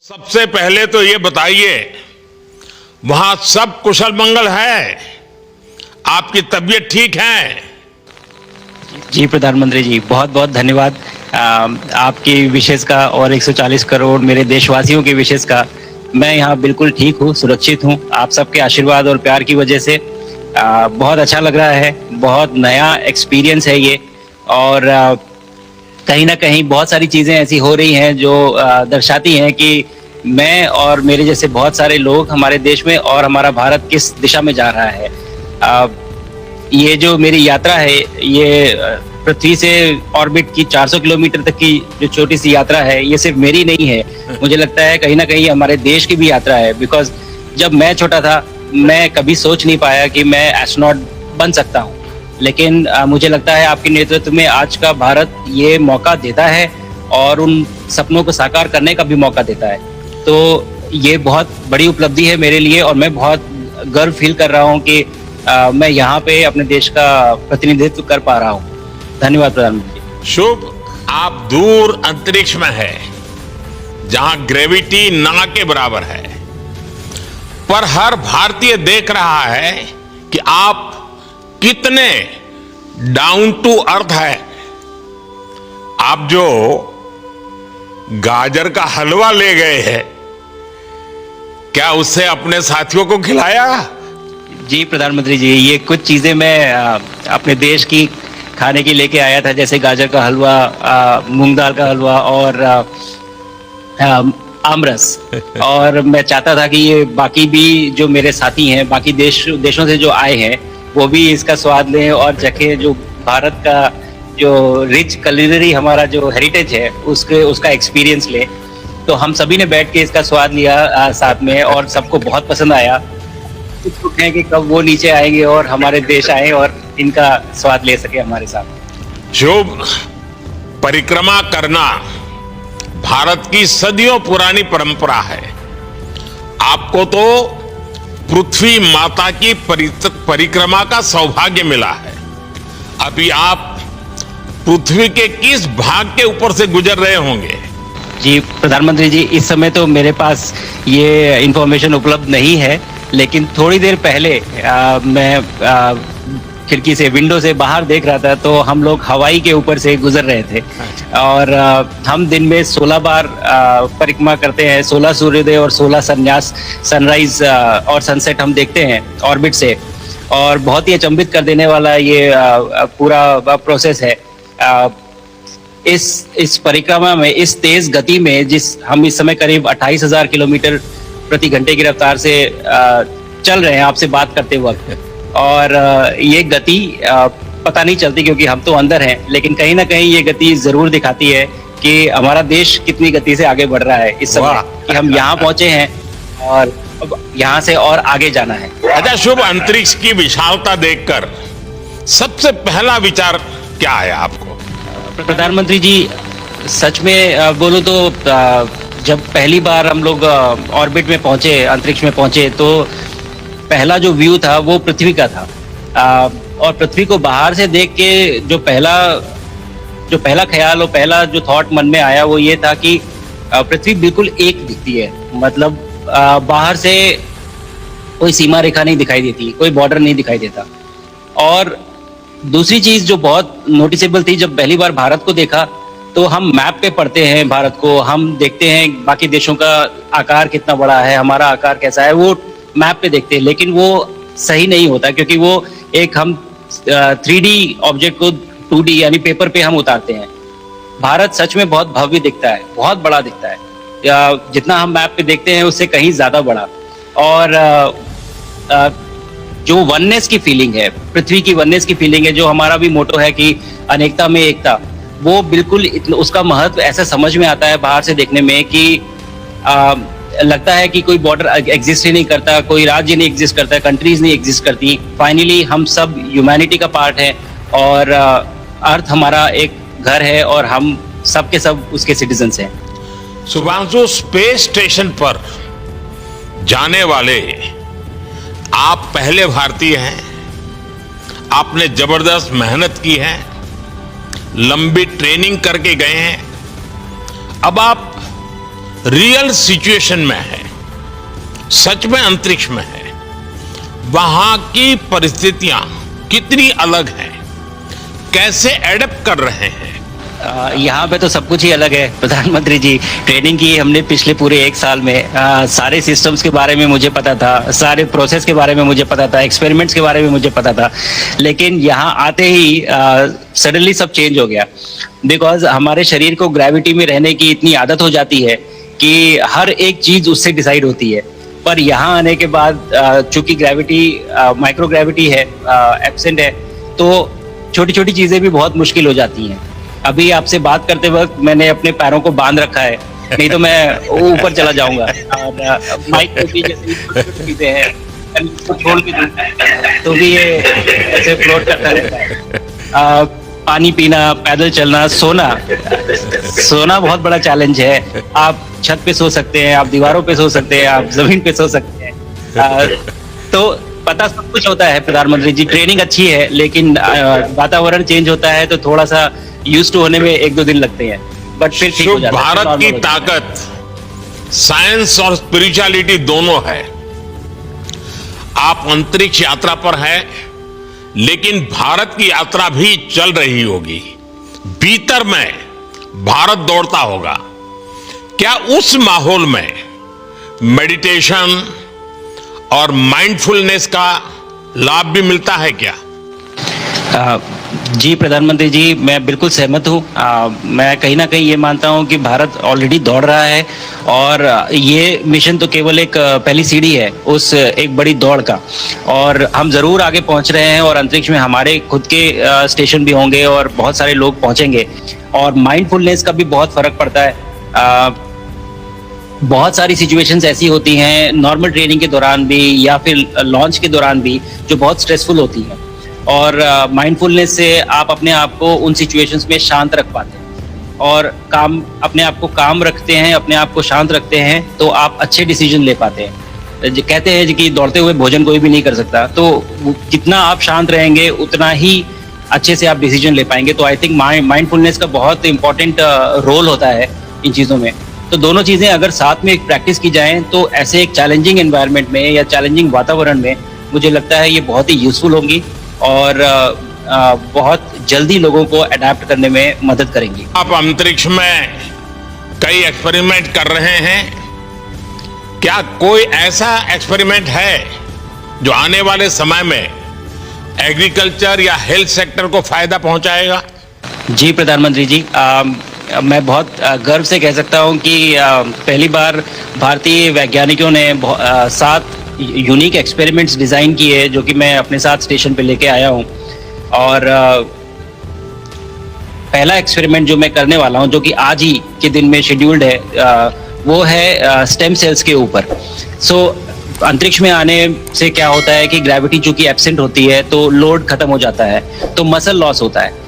सबसे पहले तो ये बताइए, वहां सब कुशल मंगल है? आपकी तबीयत ठीक है? जी प्रधानमंत्री जी, बहुत बहुत धन्यवाद आपकी विशेष का और 140 करोड़ मेरे देशवासियों की विशेष का। मैं यहाँ बिल्कुल ठीक हूँ, सुरक्षित हूँ। आप सबके आशीर्वाद और प्यार की वजह से बहुत अच्छा लग रहा है। बहुत नया एक्सपीरियंस है ये। और कहीं ना कहीं बहुत सारी चीज़ें ऐसी हो रही हैं जो दर्शाती हैं कि मैं और मेरे जैसे बहुत सारे लोग हमारे देश में और हमारा भारत किस दिशा में जा रहा है। ये जो मेरी यात्रा है, ये पृथ्वी से ऑर्बिट की 400 किलोमीटर तक की जो छोटी सी यात्रा है, ये सिर्फ मेरी नहीं है। मुझे लगता है कहीं ना कहीं हमारे देश की भी यात्रा है। बिकॉज जब मैं छोटा था, मैं कभी सोच नहीं पाया कि मैं एस्ट्रोनॉट बन सकता हूँ। लेकिन मुझे लगता है आपके नेतृत्व में आज का भारत ये मौका देता है और उन सपनों को साकार करने का भी मौका देता है। तो ये बहुत बड़ी उपलब्धि है मेरे लिए और मैं बहुत गर्व फील कर रहा हूँ कि मैं यहाँ पे अपने देश का प्रतिनिधित्व कर पा रहा हूँ। धन्यवाद प्रधानमंत्री। शुभ, आप दूर अंतरिक्ष में है, जहां ग्रेविटी ना के बराबर है, पर हर भारतीय देख रहा है कि आप कितने डाउन टू अर्थ है। आप जो गाजर का हलवा ले गए हैं, क्या उससे अपने साथियों को खिलाया? जी प्रधानमंत्री जी, ये कुछ चीज़ें मैं अपने देश की खाने की लेके आया था, जैसे गाजर का हलवा, मूंग दाल का हलवा और आमरस। और मैं चाहता था कि ये बाकी भी जो मेरे साथी हैं, बाकी देशों से जो आए हैं, वो भी इसका स्वाद लें और चखें, जो भारत का जो रिच कलिनरी हमारा जो हेरिटेज है उसका एक्सपीरियंस लें। तो हम सभी ने बैठ के इसका स्वाद लिया साथ में और सबको बहुत पसंद आया। कुछ हैं कि कब वो नीचे आएंगे और हमारे देश आए और इनका स्वाद ले सके हमारे साथ। शुभ, परिक्रमा करना भारत की सदियों पुरानी परंपरा है। आपको तो पृथ्वी माता की परिक्रमा का सौभाग्य मिला है। अभी आप पृथ्वी के किस भाग के ऊपर से गुजर रहे होंगे? जी प्रधानमंत्री जी, इस समय तो मेरे पास ये इंफॉर्मेशन उपलब्ध नहीं है, लेकिन थोड़ी देर पहले मैं खिड़की से, विंडो से बाहर देख रहा था, तो हम लोग हवाई के ऊपर से गुजर रहे थे। और हम दिन में 16 बार परिक्रमा करते हैं, 16 सूर्योदय और 16 संन्यास, सनराइज और सनसेट हम देखते हैं ऑर्बिट से। और बहुत ही अचंभित कर देने वाला ये पूरा प्रोसेस है। इस परिक्रमा में, इस तेज गति में, हम इस समय करीब 28,000 किलोमीटर प्रति घंटे की रफ्तार से चल रहे हैं आपसे बात करते वक्त। और ये गति पता नहीं चलती क्योंकि हम तो अंदर हैं, लेकिन कहीं ना कहीं ये गति जरूर दिखाती है कि हमारा देश कितनी गति से आगे बढ़ रहा है इस समय, कि हम यहाँ पहुंचे हैं और अब यहाँ से और आगे जाना है। अच्छा शुभ, अंतरिक्ष की विशालता देखकर सबसे पहला विचार क्या आया आपको? प्रधानमंत्री जी, सच में बोलो तो जब पहली बार हम लोग ऑर्बिट में पहुंचे, अंतरिक्ष में पहुंचे, तो पहला जो व्यू था वो पृथ्वी का था। और पृथ्वी को बाहर से देख के जो पहला ख्याल और पहला जो थॉट मन में आया वो ये था कि पृथ्वी बिल्कुल एक दिखती है। मतलब बाहर से कोई सीमा रेखा नहीं दिखाई देती, कोई बॉर्डर नहीं दिखाई देता। और दूसरी चीज जो बहुत नोटिसेबल थी, जब पहली बार भारत को देखा, तो हम मैप पे पढ़ते हैं भारत को, हम देखते हैं बाकी देशों का आकार कितना बड़ा है, हमारा आकार कैसा है, वो मैप पे देखते हैं। लेकिन वो सही नहीं होता, क्योंकि वो एक हम 3D ऑब्जेक्ट को 2D यानी पेपर पे हम उतारते हैं। भारत सच में बहुत भव्य दिखता है, बहुत बड़ा दिखता है, जितना हम मैप पे देखते हैं उससे कहीं ज्यादा बड़ा। और जो वननेस की फीलिंग है, पृथ्वी की वननेस की फीलिंग है, जो हमारा भी मोटो है कि अनेकता में एकता, वो बिल्कुल उसका महत्व ऐसा समझ में आता है बाहर से देखने में कि लगता है कि कोई बॉर्डर एग्जिस्ट ही नहीं करता, कोई राज्य नहीं एग्जिस्ट करता, कंट्रीज नहीं एग्जिस्ट करती। फाइनली हम सब ह्यूमैनिटी का पार्ट है और अर्थ हमारा एक घर है और हम सब के सब उसके सिटीजन्स हैं। शुभांशु, स्पेस स्टेशन पर जाने वाले आप पहले भारतीय हैं। आपने जबरदस्त मेहनत की है, लंबी ट्रेनिंग करके गए हैं। अब आप रियल सिचुएशन में है, सच में अंतरिक्ष में है, वहां की परिस्थितियां कितनी अलग हैं, कैसे एडेप्ट कर रहे हैं। यहाँ पे तो सब कुछ ही अलग है प्रधानमंत्री जी। ट्रेनिंग की हमने पिछले पूरे 1 साल में, सारे सिस्टम्स के बारे में मुझे पता था, सारे प्रोसेस के बारे में मुझे पता था, एक्सपेरिमेंट्स के बारे में मुझे पता था, लेकिन यहाँ आते ही सडनली सब चेंज हो गया। बिकॉज हमारे शरीर को ग्रेविटी में रहने की इतनी आदत हो जाती है कि हर एक चीज उससे डिसाइड होती है। पर यहाँ आने के बाद चूंकि ग्रेविटी माइक्रो ग्रेविटी है, एब्सेंट है, तो छोटी छोटी चीजें भी बहुत मुश्किल हो जाती हैं। अभी आपसे बात करते वक्त मैंने अपने पैरों को बांध रखा है, नहीं तो मैं ऊपर चला जाऊंगा। और माइक पे भी जैसे छोटी चीजें हैं, इसको छोड़ के दूं तो भी ये ऐसे फ्लोट करता रहता है। पानी पीना, पैदल चलना, सोना बहुत बड़ा चैलेंज है। आप छत पे सो सकते हैं, आप दीवारों पे सो सकते हैं, आप जमीन पे सो सकते हैं। तो पता सब कुछ होता है प्रधानमंत्री जी। ट्रेनिंग अच्छी है, लेकिन वातावरण चेंज होता है तो थोड़ा सा यूज टू होने में 1-2 दिन लगते हैं, बट फिर ठीक हो जाता है। भारत की ताकत साइंस और स्पिरिचुअलिटी दोनों है। आप अंतरिक्ष यात्रा पर हैं, लेकिन भारत की यात्रा भी चल रही होगी। भीतर में भारत दौड़ता होगा। क्या उस माहौल में मेडिटेशन और माइंडफुलनेस का लाभ भी मिलता है क्या? जी प्रधानमंत्री जी, मैं बिल्कुल सहमत हूँ। मैं कहीं ना कहीं ये मानता हूँ कि भारत ऑलरेडी दौड़ रहा है, और ये मिशन तो केवल एक पहली सीढ़ी है उस एक बड़ी दौड़ का। और हम ज़रूर आगे पहुँच रहे हैं, और अंतरिक्ष में हमारे खुद के स्टेशन भी होंगे और बहुत सारे लोग पहुँचेंगे। और माइंडफुलनेस का भी बहुत फ़र्क पड़ता है। बहुत सारी सिचुएशंस ऐसी होती हैं नॉर्मल ट्रेनिंग के दौरान भी या फिर लॉन्च के दौरान भी, जो बहुत स्ट्रेसफुल होती हैं, और माइंडफुलनेस से आप अपने आप को उन सिचुएशंस में शांत रख पाते हैं, और अपने आप को काम रखते हैं, अपने आप को शांत रखते हैं, तो आप अच्छे डिसीजन ले पाते हैं। कहते हैं कि दौड़ते हुए भोजन कोई भी नहीं कर सकता, तो जितना आप शांत रहेंगे उतना ही अच्छे से आप डिसीजन ले पाएंगे। तो आई थिंक माइंडफुलनेस का बहुत इंपॉर्टेंट रोल होता है इन चीज़ों में। तो दोनों चीज़ें अगर साथ में प्रैक्टिस की जाएं तो ऐसे एक चैलेंजिंग एनवायरनमेंट में या चैलेंजिंग वातावरण में मुझे लगता है ये बहुत ही यूजफुल होंगी, और बहुत जल्दी लोगों को अडेप्ट करने में मदद करेंगी। आप अंतरिक्ष में कई एक्सपेरिमेंट कर रहे हैं। क्या कोई ऐसा एक्सपेरिमेंट है जो आने वाले समय में एग्रीकल्चर या हेल्थ सेक्टर को फायदा पहुंचाएगा? जी प्रधानमंत्री जी, मैं बहुत गर्व से कह सकता हूं कि पहली बार भारतीय वैज्ञानिकों ने 7 यूनिक एक्सपेरिमेंट्स डिज़ाइन किए, जो कि मैं अपने साथ स्टेशन पे लेके आया हूं। और पहला एक्सपेरिमेंट जो मैं करने वाला हूं, जो कि आज ही के दिन में शेड्यूल्ड है, वो है स्टेम सेल्स के ऊपर। अंतरिक्ष में आने से क्या होता है कि ग्रेविटी चूंकि एब्सेंट होती है तो लोड खत्म हो जाता है, तो मसल लॉस होता है।